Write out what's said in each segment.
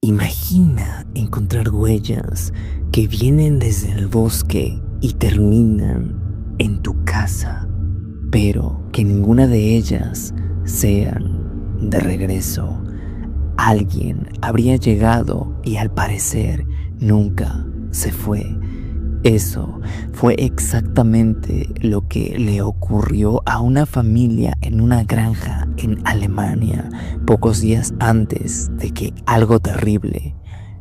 Imagina encontrar huellas que vienen desde el bosque y terminan en tu casa, pero que ninguna de ellas sean de regreso. Alguien habría llegado y al parecer nunca se fue. Eso fue exactamente lo que le ocurrió a una familia en una granja en Alemania pocos días antes de que algo terrible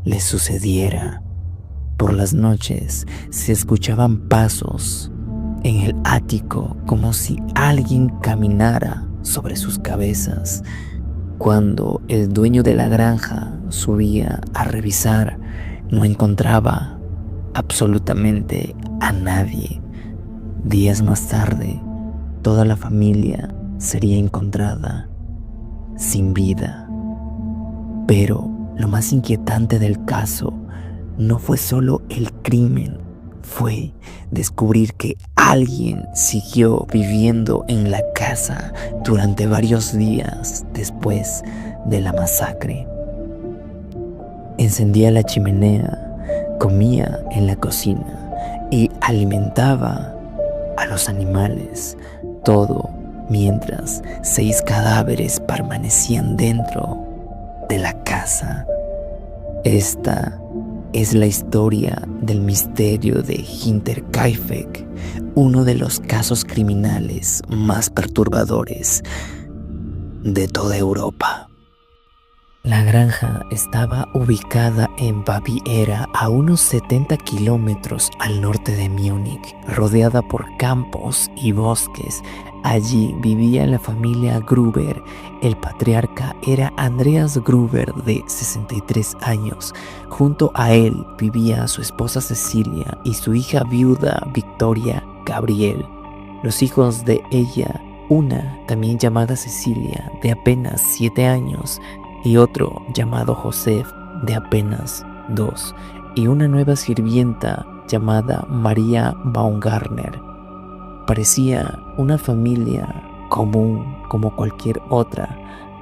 les sucediera. Por las noches se escuchaban pasos en el ático como si alguien caminara sobre sus cabezas. Cuando el dueño de la granja subía a revisar, no encontraba absolutamente a nadie. Días más tarde, toda la familia sería encontrada sin vida. Pero lo más inquietante del caso no fue solo el crimen, fue descubrir que alguien siguió viviendo en la casa durante varios días después de la masacre. Encendía la chimenea, comía en la cocina y alimentaba a los animales, todo mientras 6 cadáveres permanecían dentro de la casa. Esta es la historia del misterio de Hinterkaifeck, uno de los casos criminales más perturbadores de toda Europa. La granja estaba ubicada en Baviera, a unos 70 kilómetros al norte de Múnich, rodeada por campos y bosques. Allí vivía la familia Gruber. El patriarca era Andreas Gruber, de 63 años. Junto a él vivía su esposa Cecilia y su hija viuda Victoria Gabriel. Los hijos de ella, una también llamada Cecilia, de apenas 7 años, y otro llamado Josef, de apenas 2, y una nueva sirvienta llamada María Baumgartner. Parecía una familia común como cualquier otra,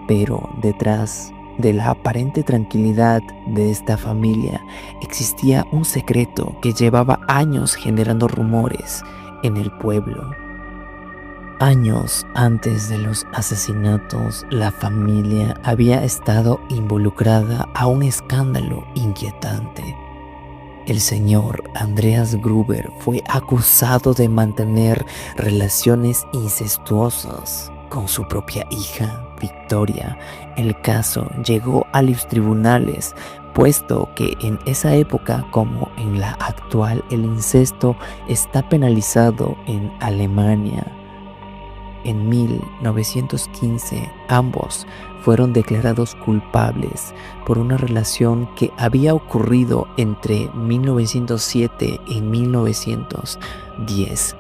pero detrás de la aparente tranquilidad de esta familia existía un secreto que llevaba años generando rumores en el pueblo. Años antes de los asesinatos, la familia había estado involucrada a un escándalo inquietante. El señor Andreas Gruber fue acusado de mantener relaciones incestuosas con su propia hija, Victoria. El caso llegó a los tribunales, puesto que en esa época, como en la actual, el incesto está penalizado en Alemania. En 1915, ambos fueron declarados culpables por una relación que había ocurrido entre 1907 y 1910.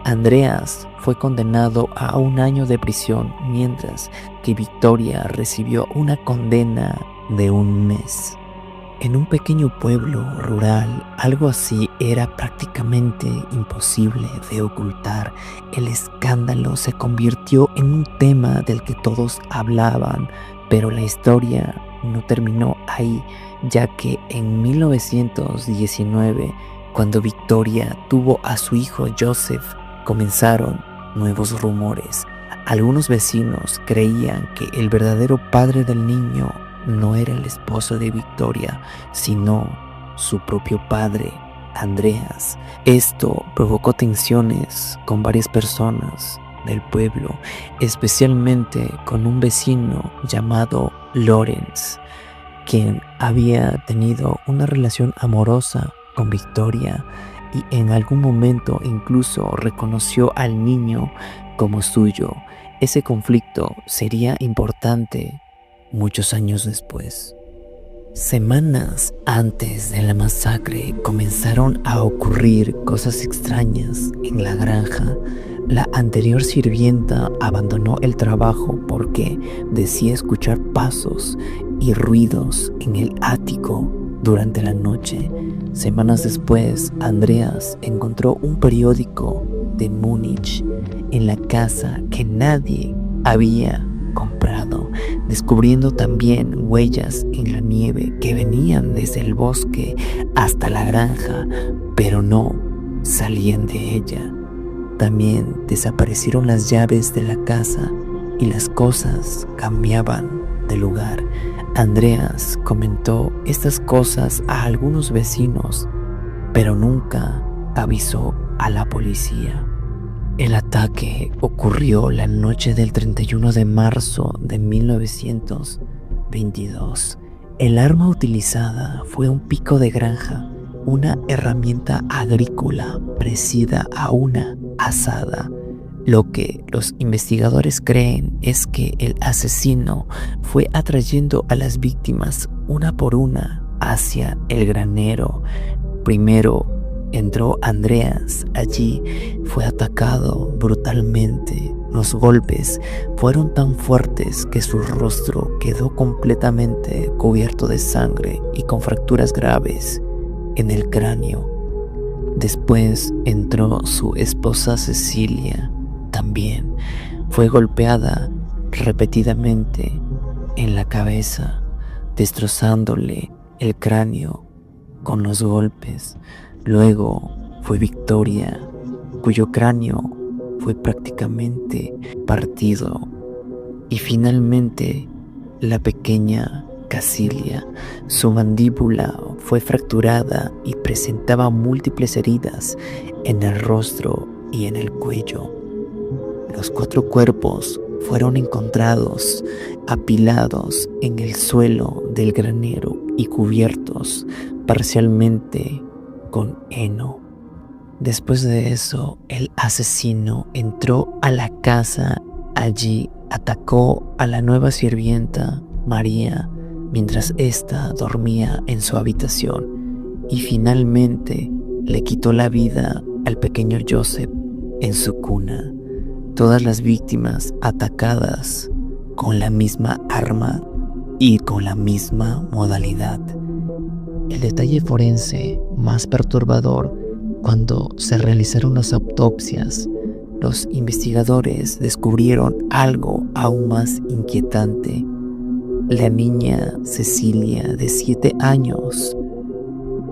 Andreas fue condenado a 1 año de prisión, mientras que Victoria recibió una condena de 1 mes. En un pequeño pueblo rural, algo así era prácticamente imposible de ocultar. El escándalo se convirtió en un tema del que todos hablaban, pero la historia no terminó ahí, ya que en 1919, cuando Victoria tuvo a su hijo Joseph, comenzaron nuevos rumores. Algunos vecinos creían que el verdadero padre del niño no era el esposo de Victoria, sino su propio padre, Andreas. Esto provocó tensiones con varias personas del pueblo, especialmente con un vecino llamado Lorenz, quien había tenido una relación amorosa con Victoria y en algún momento incluso reconoció al niño como suyo. Ese conflicto sería importante muchos años después. Semanas antes de la masacre comenzaron a ocurrir cosas extrañas en la granja. La anterior sirvienta abandonó el trabajo porque decía escuchar pasos y ruidos en el ático durante la noche. Semanas después, Andreas encontró un periódico de Múnich en la casa que nadie había comprado, descubriendo también huellas en la nieve que venían desde el bosque hasta la granja, pero no salían de ella. También desaparecieron las llaves de la casa y las cosas cambiaban de lugar. Andreas comentó estas cosas a algunos vecinos, pero nunca avisó a la policía. El ataque ocurrió la noche del 31 de marzo de 1922. El arma utilizada fue un pico de granja, una herramienta agrícola parecida a una azada. Lo que los investigadores creen es que el asesino fue atrayendo a las víctimas una por una hacia el granero. Primero entró Andreas. Allí fue atacado brutalmente. Los golpes fueron tan fuertes que su rostro quedó completamente cubierto de sangre y con fracturas graves en el cráneo. Después entró su esposa Cecilia. También fue golpeada repetidamente en la cabeza, destrozándole el cráneo con los golpes. Luego fue Victoria, cuyo cráneo fue prácticamente partido. Y finalmente la pequeña Casilia. Su mandíbula fue fracturada y presentaba múltiples heridas en el rostro y en el cuello. Los 4 cuerpos fueron encontrados apilados en el suelo del granero y cubiertos parcialmente con heno. Después de eso, el asesino entró a la casa. Allí atacó a la nueva sirvienta, María, mientras ésta dormía en su habitación, y finalmente le quitó la vida al pequeño Joseph en su cuna. Todas las víctimas atacadas con la misma arma y con la misma modalidad. El detalle forense más perturbador: cuando se realizaron las autopsias, los investigadores descubrieron algo aún más inquietante. La niña Cecilia, de 7 años,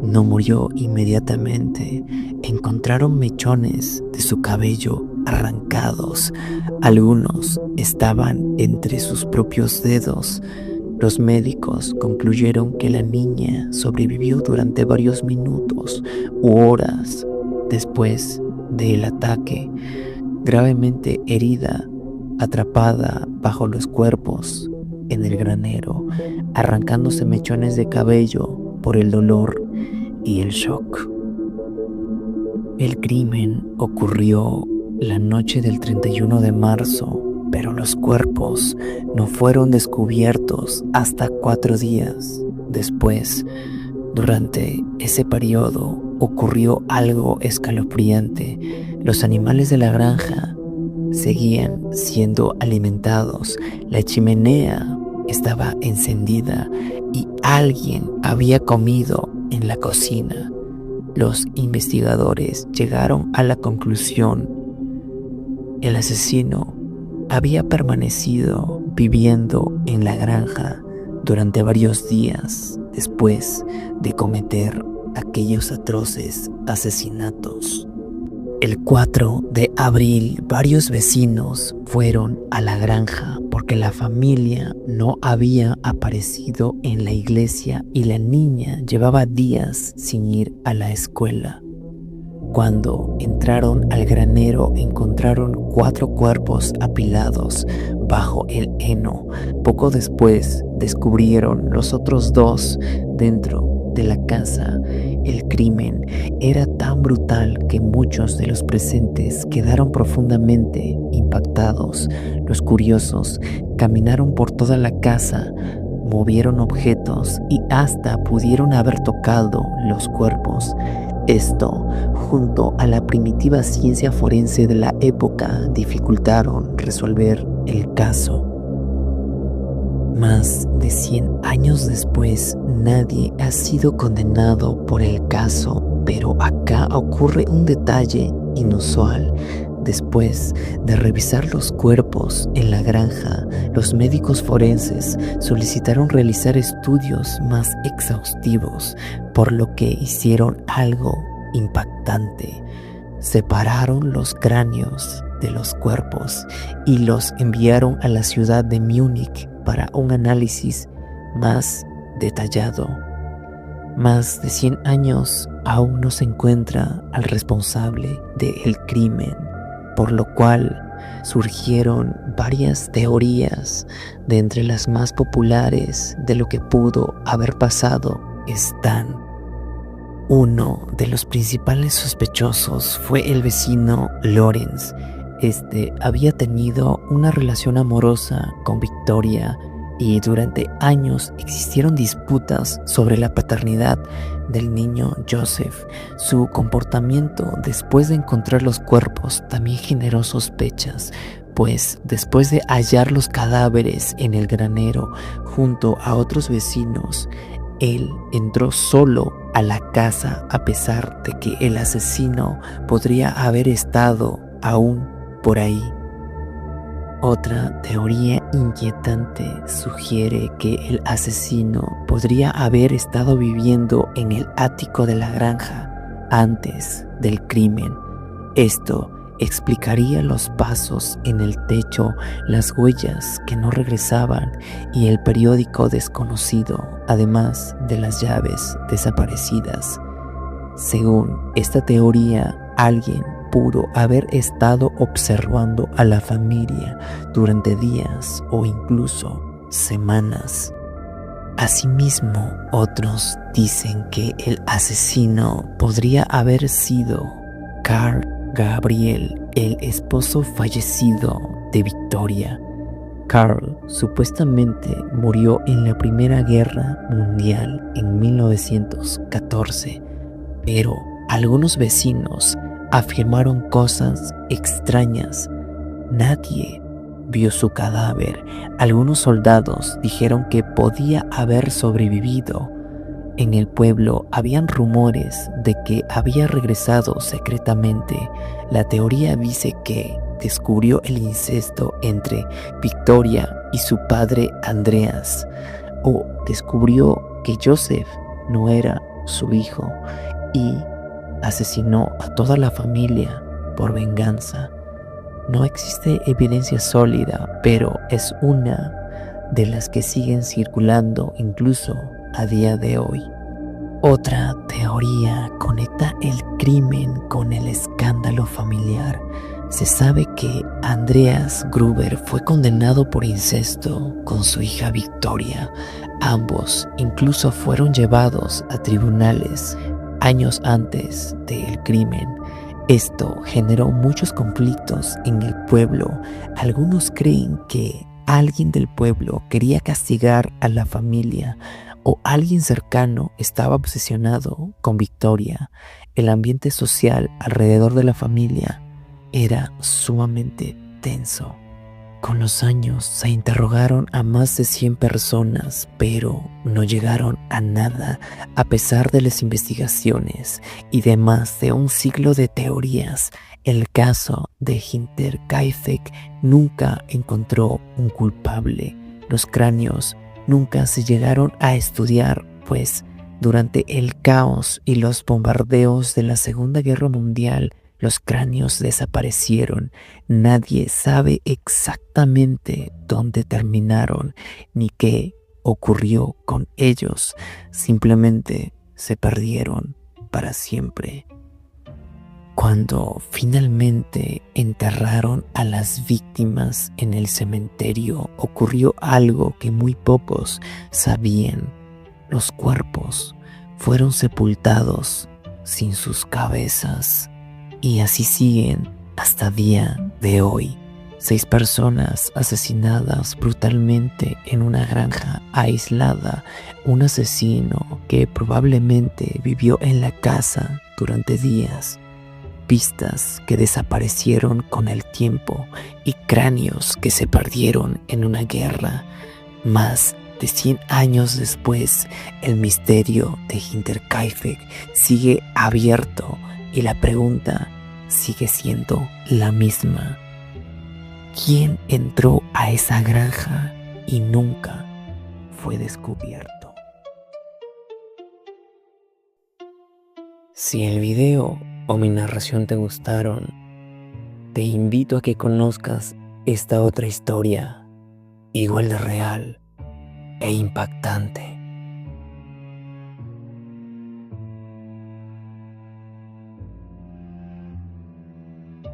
no murió inmediatamente. Encontraron mechones de su cabello arrancados. Algunos estaban entre sus propios dedos. Los médicos concluyeron que la niña sobrevivió durante varios minutos u horas después del ataque, gravemente herida, atrapada bajo los cuerpos en el granero, arrancándose mechones de cabello por el dolor y el shock. El crimen ocurrió la noche del 31 de marzo, pero los cuerpos no fueron descubiertos hasta 4 días después. Durante ese periodo ocurrió algo escalofriante. Los animales de la granja seguían siendo alimentados. La chimenea estaba encendida y alguien había comido en la cocina. Los investigadores llegaron a la conclusión: el asesino había permanecido viviendo en la granja durante varios días después de cometer aquellos atroces asesinatos. El 4 de abril, varios vecinos fueron a la granja porque la familia no había aparecido en la iglesia y la niña llevaba días sin ir a la escuela. Cuando entraron al granero, encontraron 4 cuerpos apilados bajo el heno. Poco después descubrieron los otros 2 dentro de la casa. El crimen era tan brutal que muchos de los presentes quedaron profundamente impactados. Los curiosos caminaron por toda la casa, movieron objetos y hasta pudieron haber tocado los cuerpos. Esto, junto a la primitiva ciencia forense de la época, dificultaron resolver el caso. Más de 100 años después, nadie ha sido condenado por el caso, pero acá ocurre un detalle inusual. Después de revisar los cuerpos en la granja, los médicos forenses solicitaron realizar estudios más exhaustivos, por lo que hicieron algo impactante. Separaron los cráneos de los cuerpos y los enviaron a la ciudad de Múnich para un análisis más detallado. Más de 100 años aún no se encuentra al responsable del crimen, por lo cual surgieron varias teorías. De entre las más populares de lo que pudo haber pasado están: uno de los principales sospechosos fue el vecino Lorenz. Este había tenido una relación amorosa con Victoria y durante años existieron disputas sobre la paternidad del niño Joseph. Su comportamiento después de encontrar los cuerpos también generó sospechas, pues después de hallar los cadáveres en el granero junto a otros vecinos, él entró solo a la casa a pesar de que el asesino podría haber estado aún por ahí. Otra teoría inquietante sugiere que el asesino podría haber estado viviendo en el ático de la granja antes del crimen. Esto explicaría los pasos en el techo, las huellas que no regresaban y el periódico desconocido, además de las llaves desaparecidas. Según esta teoría, alguien pudo haber estado observando a la familia durante días o incluso semanas. Asimismo, otros dicen que el asesino podría haber sido Carl Gabriel, el esposo fallecido de Victoria. Carl supuestamente murió en la Primera Guerra Mundial en 1914, pero algunos vecinos afirmaron cosas extrañas. Nadie vio su cadáver. Algunos soldados dijeron que podía haber sobrevivido. En el pueblo habían rumores de que había regresado secretamente. La teoría dice que descubrió el incesto entre Victoria y su padre Andreas, o descubrió que Joseph no era su hijo y asesinó a toda la familia por venganza. No existe evidencia sólida, pero es una de las que siguen circulando incluso a día de hoy. Otra teoría conecta el crimen con el escándalo familiar. Se sabe que Andreas Gruber fue condenado por incesto con su hija Victoria. Ambos incluso fueron llevados a tribunales años antes del crimen. Esto generó muchos conflictos en el pueblo. Algunos creen que alguien del pueblo quería castigar a la familia o alguien cercano estaba obsesionado con Victoria. El ambiente social alrededor de la familia era sumamente tenso. Con los años se interrogaron a más de 100 personas, pero no llegaron a nada a pesar de las investigaciones y de más de un siglo de teorías. El caso de Hinterkaifeck nunca encontró un culpable. Los cráneos nunca se llegaron a estudiar, pues durante el caos y los bombardeos de la Segunda Guerra Mundial, los cráneos desaparecieron. Nadie sabe exactamente dónde terminaron ni qué ocurrió con ellos. Simplemente se perdieron para siempre. Cuando finalmente enterraron a las víctimas en el cementerio, ocurrió algo que muy pocos sabían. Los cuerpos fueron sepultados sin sus cabezas. Y así siguen hasta día de hoy. 6 personas asesinadas brutalmente en una granja aislada. Un asesino que probablemente vivió en la casa durante días. Pistas que desaparecieron con el tiempo y cráneos que se perdieron en una guerra. Más de 100 años después, el misterio de Hinterkaifeck sigue abierto. Y la pregunta sigue siendo la misma. ¿Quién entró a esa granja y nunca fue descubierto? Si el video o mi narración te gustaron, te invito a que conozcas esta otra historia, igual de real e impactante.